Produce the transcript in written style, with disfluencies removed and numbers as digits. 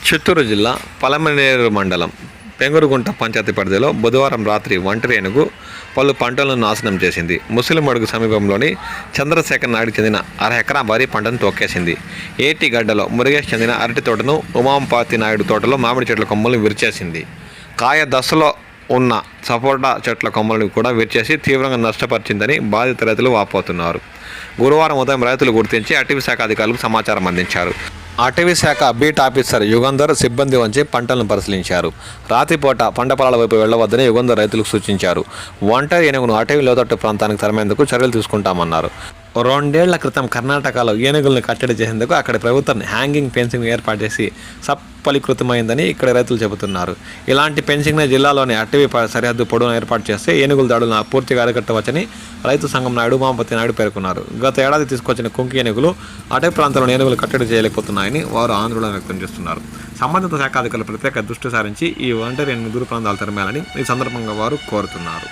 చిత్తూరు జిల్లా పలమనేరు మండలం పెంగురుగుంట పంచాయతీ పరిధిలో బుధవారం రాత్రి ఒంటరి ఏనుగు పలు పంటలను నాశనం చేసింది. ముసలిమడుగు సమీపంలోని చంద్రశేఖర్ నాయుడు చెందిన 1/2 ఎకరా వరి పంటను తొక్కేసింది. ఏటిగడ్డలో మురుగేష్ చెందిన అరటి తోటను, ఉమాంపాతి నాయుడు తోటలో మామిడి చెట్ల కొమ్మలను విరిచేసింది. కాయ దశలో ఉన్న సపోటా చెట్ల కొమ్మలను కూడా విరిచేసి తీవ్రంగా నష్టపరిచిందని బాధిత రైతులు వాపోతున్నారు. గురువారం ఉదయం రైతులు గుర్తించి అటవీ శాఖ అధికారులకు సమాచారం అందించారు. అటవీ శాఖ బీట్ ఆఫీసర్ యుగంధర్ సిబ్బంది వంచి పంటలను పరిశీలించారు. రాత్రిపూట పంట పొలాల వైపు వెళ్లవద్దని యుగంధర్ రైతులకు సూచించారు. ఒంటరి ఏనుగును అటవీ లోతట్టు ప్రాంతానికి తరమేందుకు చర్యలు తీసుకుంటామన్నారు. 2 ఏళ్ల క్రితం కర్ణాటకలో ఏనుగులను కట్టడి చేసేందుకు అక్కడి ప్రభుత్వం హ్యాంగింగ్ ఫెన్సింగ్ ఏర్పాటు చేసి సఫలీకృతమైందని ఇక్కడ రైతులు చెబుతున్నారు. ఇలాంటి ఫెన్సింగ్నే జిల్లాలోని అటవీ సరిహద్దు పొడవును ఏర్పాటు చేస్తే ఏనుగుల దాడులను పూర్తిగా అరికట్టవచ్చని రైతు సంఘం నాయుడు ఉమాపతి నాయుడు పేర్కొన్నారు. గత ఏడాది తీసుకొచ్చిన కుంకి ఏనుగులు అటవీ ప్రాంతంలో ఏనుగులు కట్టడి చేయలేకపోతున్నాయని వారు ఆందోళన వ్యక్తం చేస్తున్నారు. సంబంధిత శాఖ అధికారులు ప్రత్యేక దృష్టి సారించి ఈ ఒంటరి ఏనుగు దూర ప్రాంతాలు తరమేయాలని ఈ సందర్భంగా వారు కోరుతున్నారు.